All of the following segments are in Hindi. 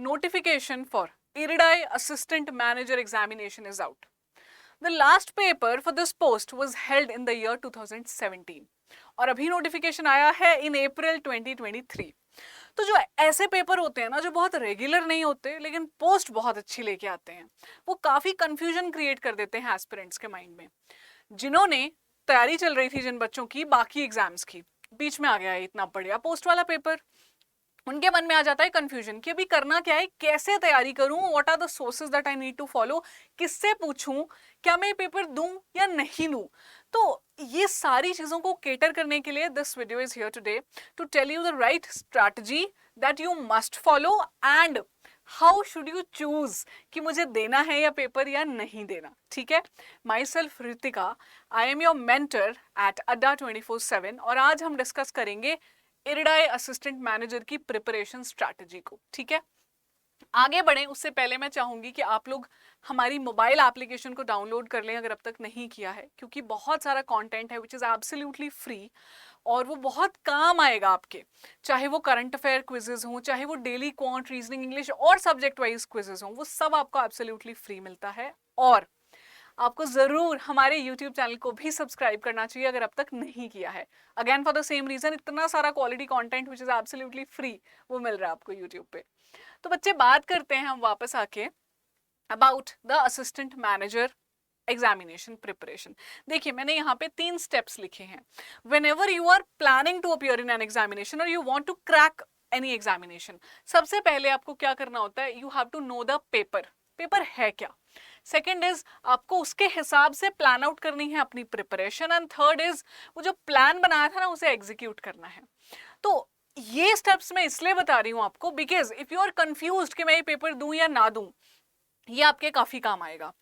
notification for IRDAI Assistant Manager Examination is out. The last paper for this post was held in the year 2017 और अभी नोटिफिकेशन आया है इन अप्रैल 2023. तो जो ऐसे पेपर होते हैं ना जो बहुत रेगुलर नहीं होते लेकिन पोस्ट बहुत अच्छी लेके आते हैं, वो काफी कंफ्यूजन क्रिएट कर देते हैं एस्पिरेंट्स के माइंड में. जिन्होंने तैयारी चल रही थी जिन बच्चों की बाकी एग्जाम्स की, बीच में आ गया है इतना बढ़िया पोस्ट वाला पेपर, उनके मन में आ जाता है कंफ्यूजन कि अभी करना क्या है, कैसे तैयारी करूं, what are the sources that I need to follow, किससे पूछूं, क्या मैं पेपर दूं या नहीं दूं. तो ये सारी चीजों को केटर करने के लिए this video is here today to tell you the right strategy that you must follow and how should you choose कि मुझे देना है या पेपर या नहीं देना. ठीक है, myself Ritika, I am your mentor at Adda 24/7 और आज हम डिस्कस करेंगे IRDAI असिस्टेंट मैनेजर की प्रिपरेशन स्ट्रैटेजी को. ठीक है, आगे बढ़े उससे पहले मैं चाहूंगी कि आप लोग हमारी मोबाइल एप्लीकेशन को डाउनलोड कर लें अगर अब तक नहीं किया है, क्योंकि बहुत सारा कंटेंट है विच इज एब्सोल्युटली फ्री और वो बहुत काम आएगा आपके, चाहे वो करंट अफेयर क्विजेज हों, चाहे वो डेली क्वांट, रीजनिंग, इंग्लिश और सब्जेक्ट वाइज क्विजेज हों, वो सब आपको एब्सोल्युटली फ्री मिलता है. और आपको जरूर हमारे YouTube चैनल को भी सब्सक्राइब करना चाहिए अगर अब तक नहीं किया है. Again for the same reason, इतना सारा quality content which is absolutely free वो मिल रहा है आपको YouTube पे. तो बच्चे बात करते हैं हम वापस आके about the assistant manager examination preparation. देखिए मैंने यहाँ पे 3 स्टेप्स लिखे हैं. Whenever you are planning to appear in an examination or you want to crack any examination, सबसे पहले आपको क्या करना होता है, you have to know the paper. Paper है क्या. सेकेंड इज आपको उसके हिसाब से प्लान आउट करनी है अपनी प्रिपरेशन एंड थर्ड इज वो जो प्लान बनाया था ना उसे एग्जीक्यूट करना है. तो ये स्टेप्स मैं इसलिए बता रही हूं आपको because if you are confused कि मैं ये पेपर दूं या ना दूं, ये आपके काफी काम आएगा.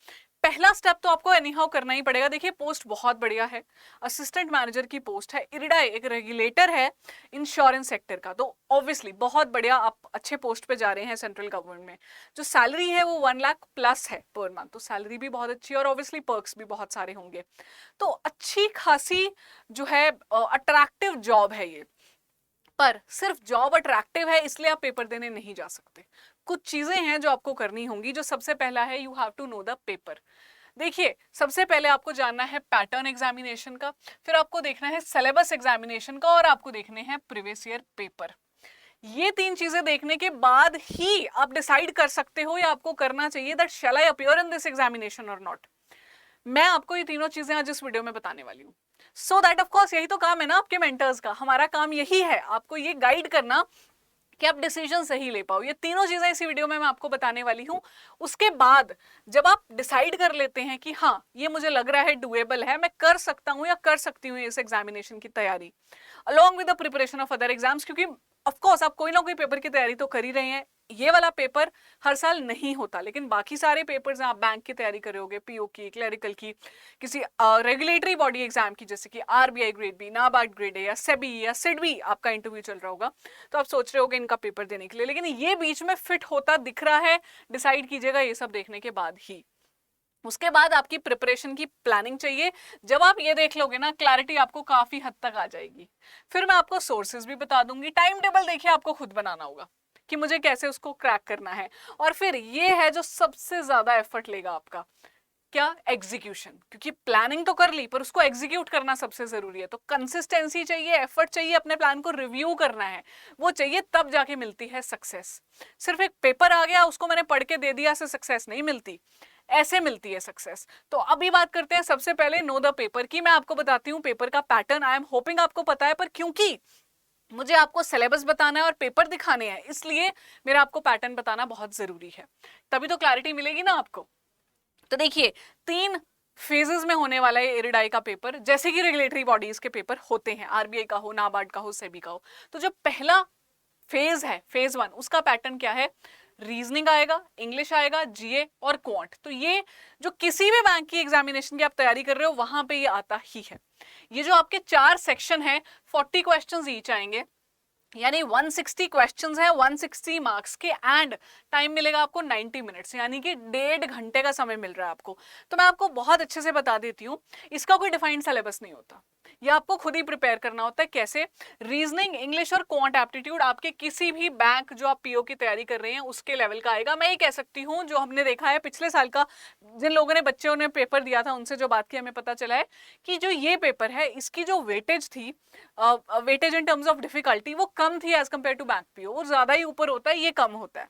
पहला स्टेप तो आपको एनीहाउ करना ही पड़ेगा. देखिए पोस्ट बहुत बढ़िया है, असिस्टेंट मैनेजर की पोस्ट है. IRDAI एक रेगुलेटर है इंश्योरेंस सेक्टर का, तो ऑब्वियसली बहुत बढ़िया आप अच्छे पोस्ट पे जा रहे हैं सेंट्रल गवर्नमेंट में. जो सैलरी है वो 1 लाख प्लस है पर मंथ, तो सैलरी भी बहुत अच्छी है और ऑब्वियसली पर्क्स भी बहुत सारे होंगे. तो अच्छी खासी जो है अट्रैक्टिव जॉब है ये. पर सिर्फ जॉब अट्रैक्टिव है इसलिए आप पेपर देने नहीं जा सकते. कुछ चीजें हैं जो आपको करनी होंगी. जो सबसे पहला है, you have to know the paper. देखिए सबसे पहले आपको जानना है पैटर्न एग्जामिनेशन का, फिर आपको देखना है सिलेबस एग्जामिनेशन का और आपको देखने हैं प्रीवियस ईयर पेपर. ये 3 चीजें देखने के बाद ही आप डिसाइड कर सकते हो या आपको करना चाहिए that shell I appear in this examination और नॉट. मैं आपको ये तीनों चीजें आज इस वीडियो में बताने वाली हूँ. सो दैट ऑफ कोर्स यही तो काम है ना आपके मेंटर्स का. हमारा काम यही है आपको ये गाइड करना कि आप डिसीजन सही ले पाओ. ये तीनों चीजें इसी वीडियो में मैं आपको बताने वाली हूँ. उसके बाद जब आप डिसाइड कर लेते हैं कि हाँ ये मुझे लग रहा है डुएबल है, मैं कर सकता हूँ या कर सकती हूँ इस एग्जामिनेशन की तैयारी along with the preparation of other exams, क्योंकि ऑफ कोर्स आप कोई ना कोई पेपर की तैयारी तो कर ही रहे हैं. ये वाला पेपर हर साल नहीं होता, लेकिन बाकी सारे पेपर्स आप बैंक की तैयारी कर रहे होगे, पीओ की, क्लरिकल की, किसी रेगुलेटरी बॉडी एग्जाम की जैसे कि RBI grade B, NABARD grade A या सेबी या सिडबी आपका इंटरव्यू चल रहा होगा, तो आप सोच रहे होगे इनका पेपर देने के लिए. लेकिन ये बीच में फिट होता दिख रहा है, डिसाइड कीजिएगा ये सब देखने के बाद ही. उसके बाद आपकी प्रिपरेशन की प्लानिंग चाहिए. जब आप ये देख लोगे ना, क्लैरिटी आपको काफी हद तक आ जाएगी. फिर मैं आपको सोर्सेज भी बता दूंगी. टाइम टेबल देखिए आपको खुद बनाना होगा कि मुझे कैसे उसको क्रैक करना है. और फिर ये है जो सबसे ज्यादा एफर्ट लेगा आपका, क्या, एग्जीक्यूशन. क्योंकि प्लानिंग तो कर ली पर उसको एग्जीक्यूट करना सबसे जरूरी है. तो कंसिस्टेंसी चाहिए, एफर्ट चाहिए, अपने प्लान को रिव्यू करना है, वो चाहिए, तब जाके मिलती है सक्सेस. सिर्फ एक पेपर आ गया उसको मैंने पढ़ के दे दिया से सक्सेस नहीं मिलती, ऐसे मिलती है सक्सेस. तो अभी बात करते हैं सबसे पहले नो द पेपर की. मैं आपको बताती हूँ पेपर का पैटर्न. आई एम होपिंग आपको पता है, पर क्योंकि मुझे आपको सिलेबस बताना है और पेपर दिखाने हैं इसलिए मेरा आपको पैटर्न बताना बहुत जरूरी है, तभी तो क्लैरिटी मिलेगी ना आपको. तो देखिए 3 फेजेस में होने वाला है IRDAI का पेपर, जैसे कि रेगुलेटरी बॉडीज के पेपर होते हैं, RBI का हो, नाबार्ड का हो, सेबी का हो. तो जो पहला फेज है, फेज 1, उसका पैटर्न क्या है, रीजनिंग आएगा, इंग्लिश आएगा, GA और क्वांट. तो ये जो किसी भी बैंक की एग्जामिनेशन की आप तैयारी कर रहे हो वहां पे ये आता ही है. ये जो आपके 4 सेक्शन है, 40 क्वेश्चंस ईच आएंगे, यानी 160 क्वेश्चंस है, 160 मार्क्स के, एंड टाइम मिलेगा आपको 90 मिनट्स, यानी कि 1.5 घंटे का समय मिल रहा है आपको. तो मैं आपको बहुत अच्छे से बता देती हूँ, इसका कोई डिफाइंड सिलेबस नहीं होता. ये आपको खुद ही प्रिपेयर करना होता है। कैसे? रीजनिंग, इंग्लिश और क्वांट एप्टीट्यूड आपके किसी भी बैंक जो आप पीओ की तैयारी कर रहे हैं उसके लेवल का आएगा। मैं ये कह सकती हूँ जो हमने देखा है पिछले साल का, जिन लोगों ने बच्चों ने पेपर दिया था उनसे जो बात की हमें पता चला है कि जो ये पेपर है इसकी जो वेटेज थी, weightage in terms of difficulty, वो कम थी as compare to bank PO. वो ज्यादा ही ऊपर होता है, ये कम होता है,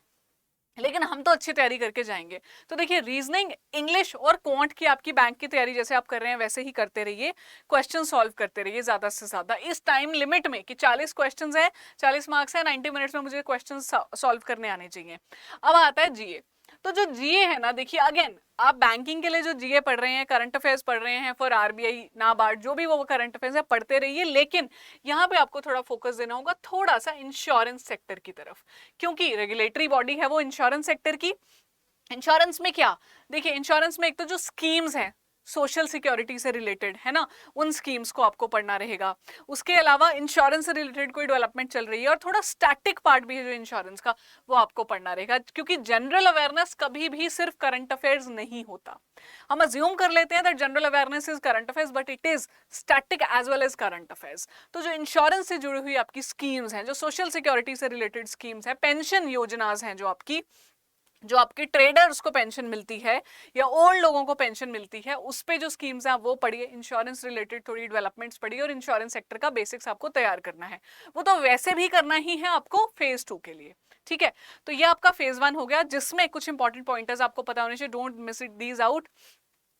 लेकिन हम तो अच्छी तैयारी करके जाएंगे। तो देखिए रीजनिंग, इंग्लिश और क्वांट की आपकी बैंक की तैयारी जैसे आप कर रहे हैं वैसे ही करते रहिए, क्वेश्चन सॉल्व करते रहिए ज्यादा से ज्यादा इस टाइम लिमिट में कि 40 क्वेश्चंस हैं, 40 मार्क्स है, 90 मिनट्स में मुझे क्वेश्चन सॉल्व करने आने चाहिए। अब आता है जीए। तो जो जीए है ना, देखिए अगेन आप बैंकिंग के लिए जो जीए पढ़ रहे हैं, करंट अफेयर्स पढ़ रहे हैं फॉर आरबीआई, नाबार्ड, जो भी वो करंट अफेयर्स है पढ़ते रहिए, लेकिन यहाँ पे आपको थोड़ा फोकस देना होगा थोड़ा सा इंश्योरेंस सेक्टर की तरफ, क्योंकि रेगुलेटरी बॉडी है वो इंश्योरेंस सेक्टर की। इंश्योरेंस में क्या, देखिए इंश्योरेंस में एक तो जो स्कीम्स हैं सोशल सिक्योरिटी से रिलेटेड है ना, उन स्कीम्स को आपको पढ़ना रहेगा। उसके अलावा इंश्योरेंस से रिलेटेड कोई डेवलपमेंट चल रही है और थोड़ा स्टैटिक पार्ट भी है जो इंश्योरेंस का, वो आपको पढ़ना रहेगा, क्योंकि जनरल अवेयरनेस कभी भी सिर्फ करंट अफेयर्स नहीं होता। हम अज्यूम कर लेते हैं that general awareness is current affairs, but it is static as well as current affairs. तो जो इंश्योरेंस से जुड़ी हुई आपकी स्कीम्स हैं, जो सोशल सिक्योरिटी से रिलेटेड स्कीम्स हैं, पेंशन योजनाएं हैं, जो आपके ट्रेडर्स को पेंशन मिलती है या ओल्ड लोगों को पेंशन मिलती है, उस पे जो स्कीम्स हैं वो पढ़िए, इंश्योरेंस रिलेटेड थोड़ी डेवलपमेंट्स पढ़िए और इंश्योरेंस सेक्टर का बेसिक्स आपको तैयार करना है। वो तो वैसे भी करना ही है आपको फेज 2 के लिए, ठीक है। तो ये आपका फेज 1 हो गया, जिसमें कुछ इंपॉर्टेंट पॉइंटर्स आपको पता होने चाहिए, don't miss it these out.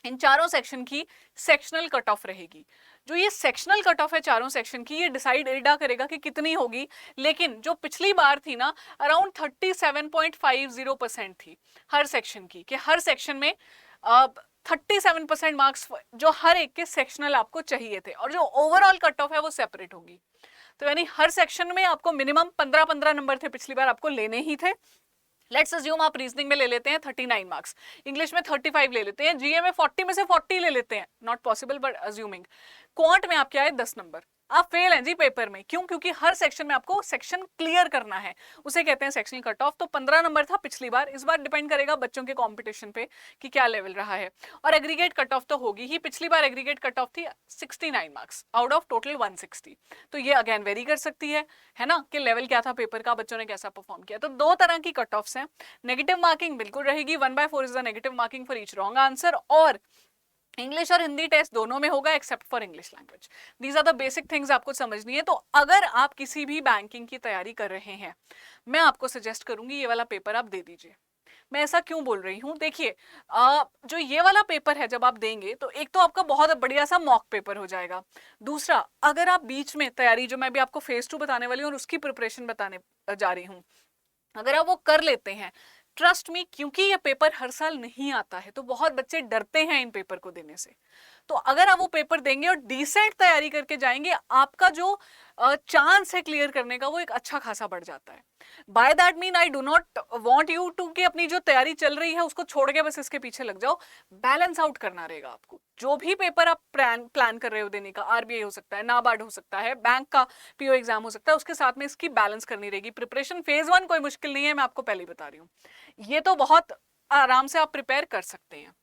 इन चारों सेक्शन की सेक्शनल कट ऑफ रहेगी। जो ये सेक्शनल कट ऑफ है चारों सेक्शन की, ये डिसाइड एडा करेगा कि कितनी होगी, लेकिन जो पिछली बार थी ना अराउंड 37.50% थी हर सेक्शन की, कि हर सेक्शन में 37% मार्क्स जो हर एक के सेक्शनल आपको चाहिए थे, और जो ओवरऑल कट ऑफ है वो सेपरेट होगी। तो यानी हर सेक्शन में आपको मिनिमम 15-15 नंबर थे पिछली बार, आपको लेने ही थे। लेट्स अज्यूम आप रीजनिंग में ले लेते हैं 39 मार्क्स, इंग्लिश में 35 ले लेते हैं, जीए में 40 में से 40 ले लेते हैं, not possible but assuming. Quant में आपके आए 10 नंबर, आप फेल हैं जी पेपर में। क्यों? क्योंकि हर सेक्शन में आपको सेक्शन क्लियर करना है, उसे कहते हैं सेक्शनल कट ऑफ। तो 15 नंबर था पिछली बार, इस बार डिपेंड करेगा बच्चों के कंपटीशन पे कि क्या लेवल रहा है। और एग्रीगेट कट ऑफ तो होगी ही, पिछली बार एग्रीगेट कट ऑफ थी 69 मार्क्स आउट ऑफ टोटल 160। तो ये अगेन वेरी कर सकती है ना, कि लेवल क्या था पेपर का, बच्चों ने कैसा परफॉर्म किया। तो दो तरह की कट ऑफ्स हैं। नेगेटिव मार्किंग बिल्कुल रहेगी, 1/4 is the negative marking for each wrong answer, और इंग्लिश और हिंदी टेस्ट दोनों में होगा except for English language. These are the basic things आपको समझनी है। तो अगर आप किसी भी बैंकिंग की तैयारी कर रहे हैं, मैं आपको सजेस्ट करूंगी ये वाला पेपर आप दे दीजिए। मैं ऐसा क्यों बोल रही हूँ, देखिए जो ये वाला पेपर है जब आप देंगे तो एक तो आपका बहुत बढ़िया सा मॉक पेपर हो जाएगा। दूसरा, अगर आप बीच में तैयारी, जो मैं भी आपको फेज 2 बताने वाली हूँ और उसकी प्रिपरेशन बताने जा रही हूँ, अगर आप वो कर लेते हैं, ट्रस्ट मी, क्योंकि ये पेपर हर साल नहीं आता है तो बहुत बच्चे डरते हैं इन पेपर को देने से। तो अगर आप वो पेपर देंगे और डिसेंट तैयारी करके जाएंगे, आपका जो चांस है क्लियर करने का वो एक अच्छा खासा बढ़ जाता है। By that mean I do not want you to कि अपनी जो तैयारी चल रही है उसको छोड़ के बस इसके पीछे लग जाओ। बैलेंस आउट करना रहेगा आपको। जो भी पेपर आप प्लान कर रहे हो देने का, आरबीआई हो सकता है, नाबार्ड हो सकता है, बैंक का पीओ एग्जाम हो सकता है, उसके साथ में इसकी बैलेंस करनी रहेगी। प्रिपरेशन फेज 1 कोई मुश्किल नहीं है, मैं आपको पहले ही बता रही हूँ, ये तो बहुत आराम से आप प्रिपेयर कर सकते हैं।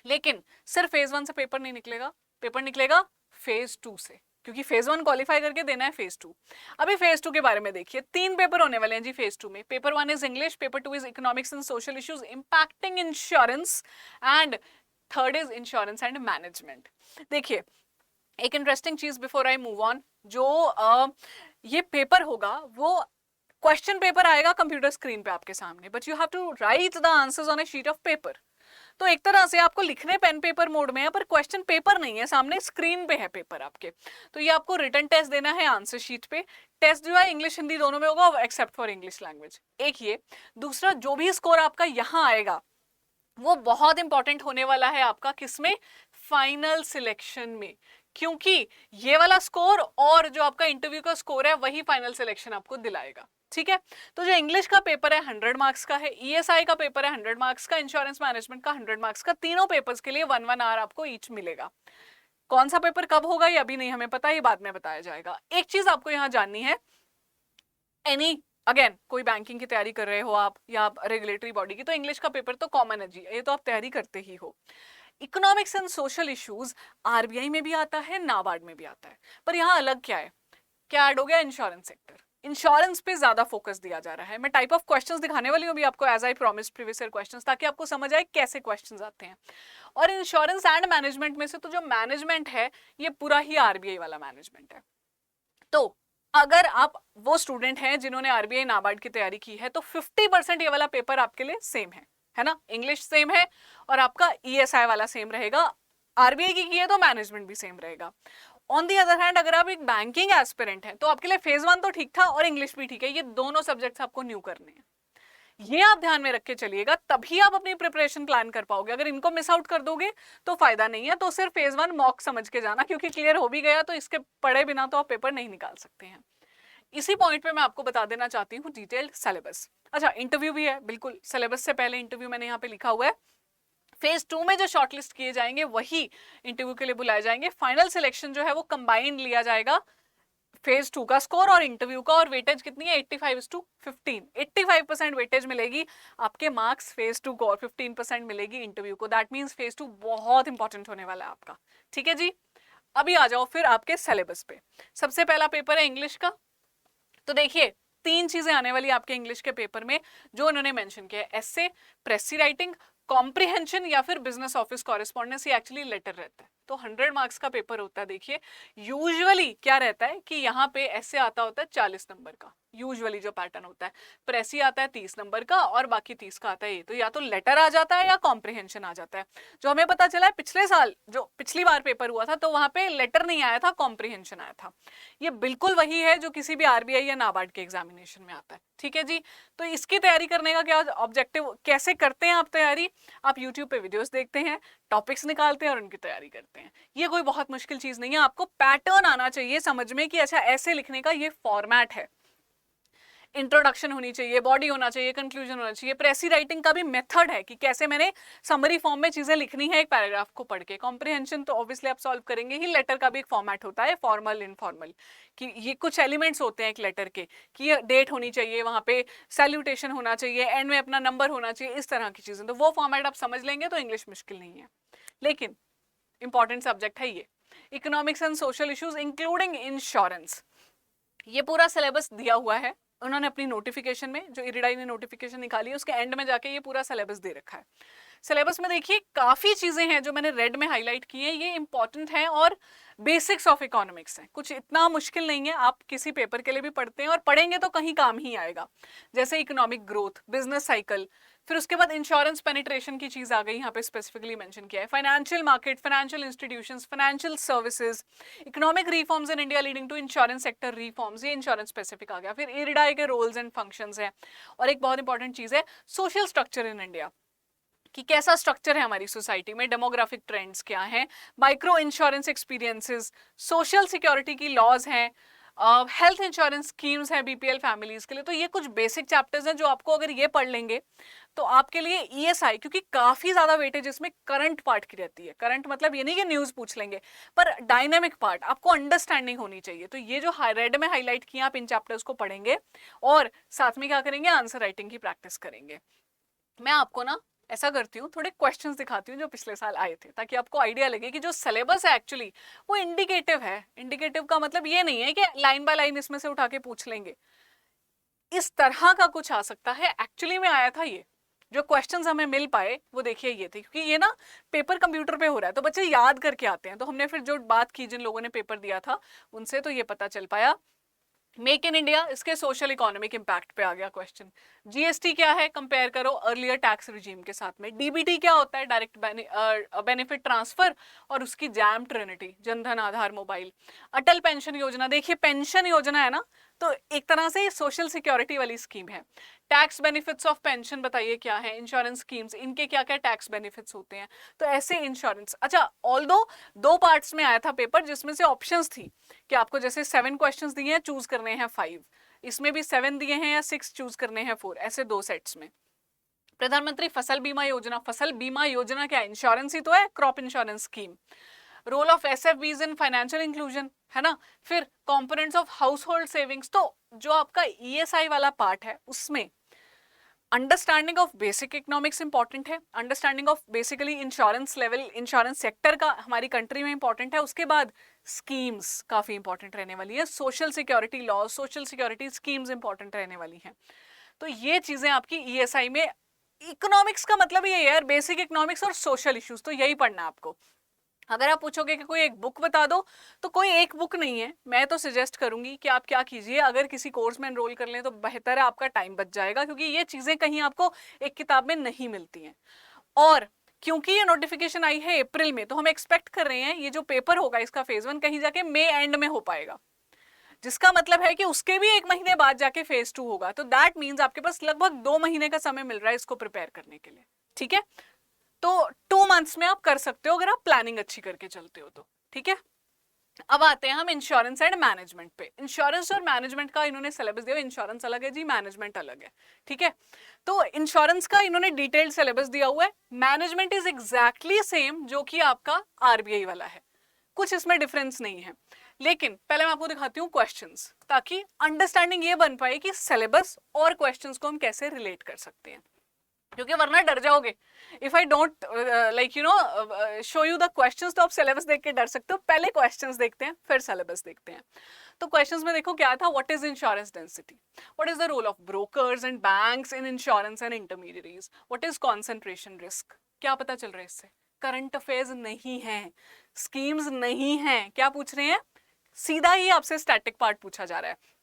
लेकिन सिर्फ फेज 1 से पेपर नहीं निकलेगा, पेपर निकलेगा फेज 2 से, क्योंकि फेज 1 क्वालिफाई करके देना है फेज 2। अभी फेज 2 के बारे में देखिए, 3 पेपर होने वाले हैं जी फेज 2 में। Paper 1 is English, paper 2 is economics and social issues impacting insurance, and third is insurance and management. देखिए एक इंटरेस्टिंग चीज बिफोर आई मूव ऑन, जो ये पेपर होगा वो क्वेश्चन पेपर आएगा कंप्यूटर स्क्रीन पे आपके सामने, but you have to write the answers on a sheet of paper. तो एक तरह से आपको लिखने पेन पेपर मोड में है, पर क्वेश्चन पेपर नहीं है, सामने स्क्रीन पे है पेपर आपके। तो ये आपको रिटन टेस्ट देना है आंसर शीट पे। टेस्ट जो है इंग्लिश हिंदी दोनों में होगा एक्सेप्ट फॉर इंग्लिश लैंग्वेज। एक ये, दूसरा जो भी स्कोर आपका यहाँ आएगा वो बहुत इंपॉर्टेंट होने वाला है आपका किसमें, फाइनल सिलेक्शन में, क्योंकि ये वाला स्कोर और जो आपका इंटरव्यू का स्कोर है वही फाइनल सिलेक्शन आपको दिलाएगा। ठीक है, तो जो इंग्लिश का पेपर है 100 मार्क्स का है, ईएसआई का पेपर है 100 मार्क्स का, इंश्योरेंस मैनेजमेंट का 100 मार्क्स का, तीनों पेपर्स के लिए 1-1 आवर आपको ईच मिलेगा। कौन सा पेपर कब होगा ये अभी नहीं हमें पता, ये बाद में बताया जाएगा। एक चीज आपको यहाँ जाननी है, एनी अगेन कोई बैंकिंग की तैयारी कर रहे हो आप या रेगुलेटरी बॉडी की, तो इंग्लिश का पेपर तो कॉमन है जी, ये तो आप तैयारी करते ही हो। Economics and social issues RBI में भी आता है, नाबार्ड में भी आता है, पर यहाँ अलग क्या है, क्या ऐड हो गया, इंश्योरेंस सेक्टर। इंश्योरेंस पे ज्यादा फोकस दिया जा रहा है। मैं टाइप ऑफ क्वेश्चंस दिखाने वाली हूँ भी आपको, as I promise previous year questions, ताकि आपको समझ आए कैसे क्वेश्चंस आते हैं। और इंश्योरेंस एंड मैनेजमेंट में से तो जो मैनेजमेंट है ये पूरा ही आरबीआई वाला मैनेजमेंट है। तो अगर आप वो स्टूडेंट हैं जिन्होंने आरबीआई नाबार्ड की तैयारी की है तो 50% ये वाला पेपर आपके लिए सेम है ना, इंग्लिश सेम है और आपका ईएसआई वाला सेम रहेगा। आरबीआई की है तो मैनेजमेंट भी सेम रहेगा। ऑन दी अदर हैंड अगर आप एक बैंकिंग एस्पिरेंट हैं तो आपके लिए फेज 1 तो ठीक था और इंग्लिश भी ठीक है, ये दोनों सब्जेक्ट्स आपको न्यू करने हैं। ये आप ध्यान में रख के चलिएगा, तभी आप अपनी प्रिपरेशन प्लान कर पाओगे। अगर इनको मिस आउट कर दोगे तो फायदा नहीं है। तो सिर्फ फेज 1 मॉक समझ के जाना, क्योंकि क्लियर हो भी गया तो इसके पढ़े बिना तो आप पेपर नहीं निकाल सकते हैं। इसी पॉइंट पे मैं आपको बता देना चाहती हूँ डिटेल्ड सिलेबस। अच्छा, इंटरव्यू भी है, बिल्कुल सिलेबस से पहले इंटरव्यू मैंने यहाँ पे लिखा हुआ है। फेज 2 में जो शॉर्टलिस्ट किए जाएंगे वही इंटरव्यू के लिए बुलाए जाएंगे। फाइनल सिलेक्शन जो है वो कंबाइंड लिया जाएगा, फेज 2 का स्कोर और इंटरव्यू का। और वेटेज कितनी है, 85:15, 85% वेटेज मिलेगी आपके मार्क्स फेज 2 को और 15% मिलेगी इंटरव्यू को। दैट मीन्स फेज 2 बहुत इंपॉर्टेंट होने वाला है आपका। ठीक है जी, अभी आ जाओ फिर आपके सिलेबस पे। सबसे पहला पेपर है इंग्लिश का। तो देखिए 3 चीजें आने वाली आपके इंग्लिश के पेपर में जो उन्होंने मेंशन किया है, एसे, प्रेसी राइटिंग, कॉम्प्रिहेंशन या फिर बिजनेस ऑफिस कॉरेस्पॉन्डेंस। ये एक्चुअली लेटर रहता है, तो 100 मार्क्स का पेपर होता है। देखिए यूजुअली क्या रहता है कि यहाँ पे ऐसे आता होता है 40 नंबर का, यूजुअली जो पैटर्न होता है। प्रेसी आता है 30 नंबर का और बाकी 30 का आता है ये। तो या तो लेटर आ जाता है या कॉम्प्रिहेंशन आ जाता है। जो हमें पता चला है पिछले साल जो पिछली बार पेपर हुआ था तो वहां पे लेटर नहीं आया था, कॉम्प्रिहेंशन आया था। ये बिल्कुल वही है जो किसी भी आरबीआई या नाबार्ड के एग्जामिनेशन में आता है। ठीक है जी, तो इसकी तैयारी करने का क्या ऑब्जेक्टिव, कैसे करते हैं आप तैयारी, आप यूट्यूब पे वीडियोस देखते हैं, टॉपिक्स निकालते हैं और उनकी तैयारी करते हैं। ये कोई बहुत मुश्किल चीज नहीं है, आपको पैटर्न आना चाहिए समझ में कि अच्छा ऐसे लिखने का ये फॉर्मेट है। इंट्रोडक्शन होनी चाहिए, बॉडी होना चाहिए, कंक्लूजन होना चाहिए। प्रेसी राइटिंग का भी मेथड है कि कैसे मैंने समरी फॉर्म में चीजें लिखनी है एक पैराग्राफ को पढ़ के। कॉम्प्रिहेंशन तो ऑब्वियसली आप सॉल्व करेंगे ही। लेटर का भी एक फॉर्मेट होता है, फॉर्मल, इनफॉर्मल, कि ये कुछ एलिमेंट्स होते हैं एक लेटर के, कि ये डेट होनी चाहिए, वहां पे सैल्यूटेशन होना चाहिए, एंड में अपना नंबर होना चाहिए, इस तरह की चीजें। तो वो फॉर्मेट आप समझ लेंगे तो इंग्लिश मुश्किल नहीं है। लेकिन इंपॉर्टेंट सब्जेक्ट है ये economics and social issues including insurance. ये पूरा सिलेबस दिया हुआ है उन्होंने अपनी नोटिफिकेशन में, जो इरिडाई ने नोटिफिकेशन निकाली है उसके एंड में जाके ये पूरा सिलेबस दे रखा है। सिलेबस में देखिए काफी चीजें हैं जो मैंने रेड में हाईलाइट की है, ये इंपॉर्टेंट है और बेसिक्स ऑफ इकोनॉमिक्स है, कुछ इतना मुश्किल नहीं है। आप किसी पेपर के लिए भी पढ़ते हैं और पढ़ेंगे तो कहीं काम ही आएगा। जैसे इकोनॉमिक ग्रोथ, बिजनेस साइकिल, फिर उसके बाद इंश्योरेंस पेनिट्रेशन की चीज आ गई, यहाँ पे स्पेसिफिकली मेंशन किया है, financial market, financial institutions, financial services, economic reforms in India leading to insurance sector reforms, ये इंश्योरेंस स्पेसिफिक आ गया। फिर इरिडाई के रोल्स एंड फंक्शंस है। और एक बहुत इंपॉर्टेंट चीज है सोशल स्ट्रक्चर इन इंडिया, कि कैसा स्ट्रक्चर है हमारी सोसाइटी में, डेमोग्राफिक ट्रेंड्स क्या हैं, micro insurance experiences, social security की लॉज हैं, हेल्थ इंश्योरेंस स्कीम्स हैं बीपीएल फैमिलीज के लिए। तो ये कुछ बेसिक चैप्टर्स हैं जो आपको अगर ये पढ़ लेंगे तो आपके लिए ईएसआई, क्योंकि काफी ज्यादा वेटेज इसमें करंट पार्ट की रहती है। करंट मतलब ये नहीं कि न्यूज पूछ लेंगे, पर डायनेमिक पार्ट आपको अंडरस्टैंडिंग होनी चाहिए। तो ये जो रेड में हाईलाइट किया आप इन चैप्टर्स को पढ़ेंगे और साथ में क्या करेंगे, आंसर राइटिंग की प्रैक्टिस करेंगे। मैं आपको ना ऐसा करती हूँ, थोड़े क्वेश्चंस दिखाती हूँ जो पिछले साल आए थे, ताकि आपको आइडिया लगे कि जो सिलेबस है एक्चुअली वो इंडिकेटिव है। इंडिकेटिव का मतलब ये नहीं है कि लाइन बाय लाइन इसमें से उठा के पूछ लेंगे, इस तरह का कुछ आ सकता है। एक्चुअली में आया था ये, जो क्वेश्चंस हमें मिल पाए वो देखिए ये थे, क्योंकि ये ना पेपर कंप्यूटर पे हो रहा है तो बच्चे याद करके आते हैं। तो हमने फिर जो बात की जिन लोगों ने पेपर दिया था उनसे, तो ये पता चल पाया। मेक इन इंडिया, इसके सोशल इकोनॉमिक इंपैक्ट पे आ गया क्वेश्चन। जीएसटी क्या है, कंपेयर करो अर्लियर टैक्स रिजीम के साथ में। डीबीटी क्या होता है, डायरेक्ट बेनिफिट ट्रांसफर, और उसकी jam Trinity, Jan Dhan Aadhaar mobile. अटल पेंशन योजना, देखिए पेंशन योजना है ना, तो एक तरह से सोशल सिक्योरिटी वाली स्कीम है। टैक्स बेनिफिट्स ऑफ पेंशन बताइए क्या है। इंश्योरेंस स्कीम्स, इनके क्या क्या टैक्स बेनिफिट्स होते हैं। तो ऐसे इंश्योरेंस। अच्छा, ऑल्दो 2 पार्ट्स में आया था पेपर, जिसमें से ऑप्शंस थी कि आपको जैसे 7 क्वेश्चंस दिए हैं, चूज करने हैं 5, इसमें भी 7 दिए हैं या 6 चूज करने हैं 4, ऐसे 2 सेट्स में। प्रधानमंत्री फसल बीमा योजना, फसल बीमा योजना क्या है, इंश्योरेंस ही तो है, crop insurance scheme. Role of SFBs in financial inclusion, है ना। फिर components of household savings. तो जो आपका ईएसआई वाला पार्ट है उसमें understanding of basic economics important है, understanding of basically insurance level, insurance sector का हमारी कंट्री में इंपॉर्टेंट है। उसके बाद स्कीम्स काफी इंपॉर्टेंट रहने वाली है, social security law, social security schemes important रहने वाली हैं। तो ये चीजें आपकी ईएसआई में, इकोनॉमिक्स का मतलब ये है यार, बेसिक इकोनॉमिक्स और सोशल इश्यूज, तो यही पढ़ना है आपको। अगर आप पूछोगे कि कोई एक बुक बता दो, तो कोई एक बुक नहीं है। मैं तो सजेस्ट करूंगी कि आप क्या कीजिए, अगर किसी कोर्स में एनरोल कर लें तो बेहतर है, आपका टाइम बच जाएगा, क्योंकि ये चीजें कहीं आपको एक किताब में नहीं मिलती हैं। और क्योंकि ये नोटिफिकेशन आई है अप्रैल में, तो हम एक्सपेक्ट कर रहे हैं ये जो पेपर होगा इसका फेज 1 कहीं जाके मई एंड में हो पाएगा, जिसका मतलब है कि उसके भी 1 महीने बाद जाके फेज 2 होगा। तो दैट मीन्स आपके पास लगभग 2 महीने का समय मिल रहा है इसको प्रिपेयर करने के लिए। ठीक है, तो 2 मंथ्स में आप कर सकते हो अगर आप प्लानिंग अच्छी करके चलते हो तो। ठीक है, अब आते हैं हम इंश्योरेंस एंड मैनेजमेंट पे। इंश्योरेंस और मैनेजमेंट का इन्होंने सिलेबस दिया, इंश्योरेंस अलग है जी, मैनेजमेंट अलग है। ठीक है, तो इंश्योरेंस का इन्होंने डिटेल्ड सिलेबस दिया हुआ है, मैनेजमेंट इज एग्जैक्टली सेम जो कि आपका आरबीआई वाला है, कुछ इसमें डिफरेंस नहीं है। लेकिन पहले मैं आपको दिखाती हूँ क्वेश्चंस, ताकि अंडरस्टैंडिंग ये बन पाए कि सिलेबस और क्वेश्चंस को हम कैसे रिलेट कर सकते हैं, क्योंकि वरना डर जाओगे। If I don't like you know show you the questions, तो आप सिलेबस देख के डर सकते हो। पहले क्वेश्चंस देखते हैं फिर सिलेबस देखते हैं। तो क्वेश्चंस में देखो क्या था, what is insurance density, what is the role of brokers and banks in insurance and intermediaries, what is concentration risk. क्या पता चल रहा है इससे, करंट अफेयर्स नहीं है, स्कीम्स नहीं है, क्या पूछ रहे हैं, सीधा ही आपसे स्टैटिक पार्ट पूछा जा रहा है।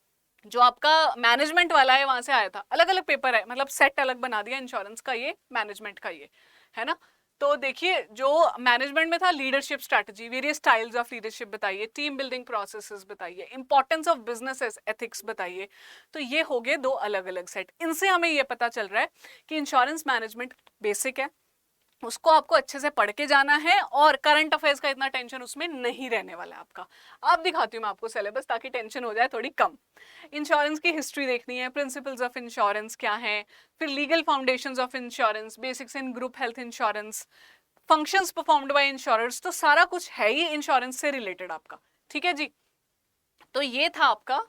जो आपका मैनेजमेंट वाला है वहां से आया था, अलग अलग पेपर है, मतलब सेट अलग बना दिया, इंश्योरेंस का ये, मैनेजमेंट का ये, है ना। तो देखिए जो मैनेजमेंट में था, leadership strategy, various styles of leadership बताइए, टीम बिल्डिंग प्रोसेसेस बताइए, इंपॉर्टेंस ऑफ बिजनेस एथिक्स बताइए। तो ये हो गए 2 अलग अलग सेट। इनसे हमें ये पता चल रहा है कि इंश्योरेंस मैनेजमेंट बेसिक है, उसको आपको अच्छे से पढ़ के जाना है, और करंट अफेयर्स का इतना टेंशन उसमें नहीं रहने वाला है आपका। अब दिखाती हूँ मैं आपको सिलेबस, ताकि टेंशन हो जाए थोड़ी कम। इंश्योरेंस की हिस्ट्री देखनी है, प्रिंसिपल्स ऑफ इंश्योरेंस क्या है, फिर legal foundations of insurance, basics in group health insurance, functions performed by insurers, तो सारा कुछ है ही इंश्योरेंस से रिलेटेड आपका। ठीक है जी, तो ये था आपका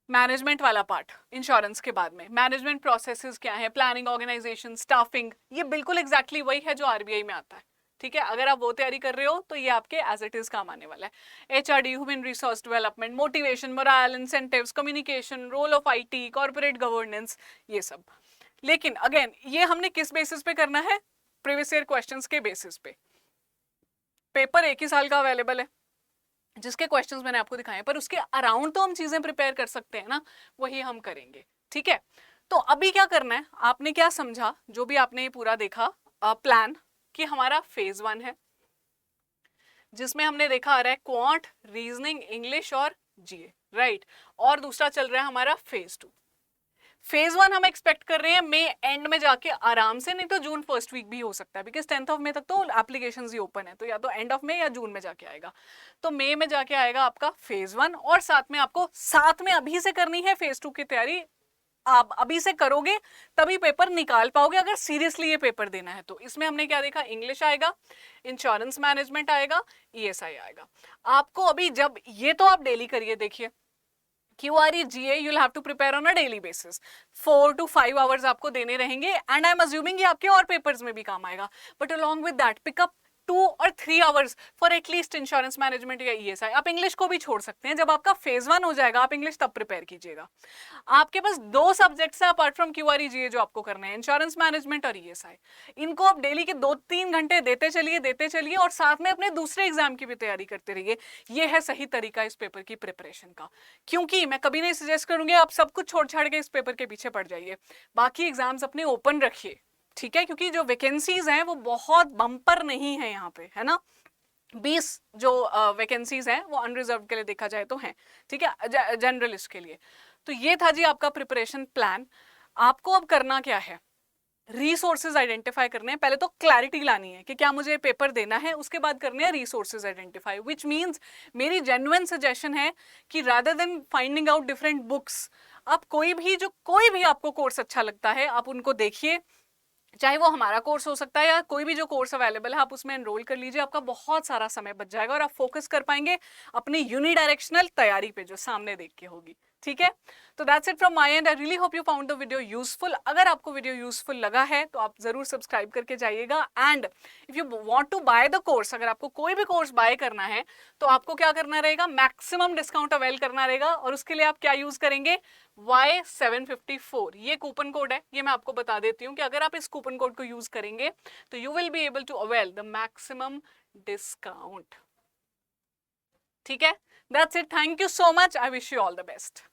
मैनेजमेंट वाला पार्ट। इंश्योरेंस के बाद में मैनेजमेंट प्रोसेसेस क्या है, प्लानिंग, ऑर्गेनाइजेशन, स्टाफिंग, ये बिल्कुल एग्जैक्टली वही है जो आरबीआई में आता है। ठीक है, अगर आप वो तैयारी कर रहे हो तो ये आपके एज इट इज काम आने वाला है। HRD, human resource development, motivation, moral, incentives, communication, role of IT, corporate governance, ये सब। लेकिन अगेन ये हमने किस बेसिस पे करना है, प्रीवियस ईयर क्वेश्चंस के बेसिस पे। पेपर 1 ही साल का अवेलेबल है, जिसके क्वेश्चंस मैंने आपको दिखाए, पर उसके अराउंड तो हम चीजें प्रिपेयर कर सकते हैं ना, वही हम करेंगे। ठीक है, तो अभी क्या करना है, आपने क्या समझा, जो भी आपने ये पूरा देखा प्लान, कि हमारा फेज 1 है, जिसमें हमने देखा आ रहा है क्वांट, रीजनिंग, इंग्लिश और जीए, राइट। और दूसरा चल रहा है हमारा फेज 2। फेज 1 हम एक्सपेक्ट कर रहे हैं मई एंड में जाके आराम से, नहीं तो जून फर्स्ट वीक भी हो सकता है, बिकॉज 10th ऑफ मई तक तो एप्लीकेशंस ही ओपन है, तो या तो एंड ऑफ मई या जून में जाके आएगा। तो मई में जाके आएगा आपका फेज 1, और साथ में आपको साथ में अभी से करनी है फेज 2 की तैयारी। आप अभी से करोगे तभी पेपर निकाल पाओगे, अगर सीरियसली ये पेपर देना है तो। इसमें हमने क्या देखा, इंग्लिश आएगा, इंश्योरेंस मैनेजमेंट आएगा, ईएसआई आएगा। आपको अभी जब ये तो आप डेली करिए, देखिए QRE GA you'll have to prepare on a daily basis, 4 to 5 hours आपको देने रहेंगे, and I'm assuming ये आपके और पेपर्स में भी काम आएगा, but along with that pick up 2 or 3 hours for at least insurance management या ESI। आप इंग्लिश को भी छोड़ सकते हैं, जब आपका फेज 1 हो जाएगा आप इंग्लिश तब प्रिपेयर कीजिएगा। आपके पास 2 सब्जेक्ट्स है अपार्ट फ्रॉम QRE GA जो आपको करना है, इंश्योरेंस मैनेजमेंट और ESI। इनको आप डेली के 2-3 घंटे देते चलिए, और साथ में अपने दूसरे एग्जाम की भी तैयारी करते रहिए। ये है सही तरीका इस पेपर की प्रिपरेशन का, क्योंकि मैं कभी नहीं सजेस्ट करूंगी आप सब कुछ छोड़ छाड़ के इस पेपर के पीछे पड़ जाइए। बाकी एग्जाम्स अपने ओपन रखिए, ठीक है, क्योंकि जो वैकेंसीज हैं वो बहुत बम्पर नहीं है यहाँ पे, है ना। 20 जो वैकेंसीज हैं वो अनरिजर्व के लिए देखा जाए तो हैं, ठीक है, जनरलिस्ट के लिए। तो ये था जी आपका प्रिपरेशन प्लान। आपको अब करना क्या है, रिसोर्सेज आइडेंटिफाई करने हैं। पहले तो क्लैरिटी लानी है कि क्या मुझे पेपर देना है, उसके बाद करने हैं रिसोर्सेज आइडेंटिफाई, विच मीन्स मेरी जेन्युइन सजेशन है कि rather than finding out different books, आप कोई भी आपको कोर्स अच्छा लगता है आप उनको देखिए, चाहे वो हमारा कोर्स हो सकता है या कोई भी जो कोर्स अवेलेबल है, आप उसमें एनरोल कर लीजिए। आपका बहुत सारा समय बच जाएगा और आप फोकस कर पाएंगे अपनी यूनिडायरेक्शनल तैयारी पे जो सामने देख के होगी। ठीक है, तो that's it from my and. I really hope you found the video useful. अगर आपको वीडियो यूजफुल लगा है तो आप जरूर सब्सक्राइब करके जाइएगा। And if you want to buy the course, अगर आपको कोई भी कोर्स बाय करना है तो आपको क्या करना रहेगा, मैक्सिमम डिस्काउंट अवेल करना रहेगा। और उसके लिए आप क्या यूज करेंगे, Y754, ये कूपन कोड है, ये मैं आपको बता देती हूँ कि अगर आप इस कूपन कोड को यूज करेंगे तो you will be able to avail the maximum discount. ठीक है, that's it, thank you so much, I wish you all the best.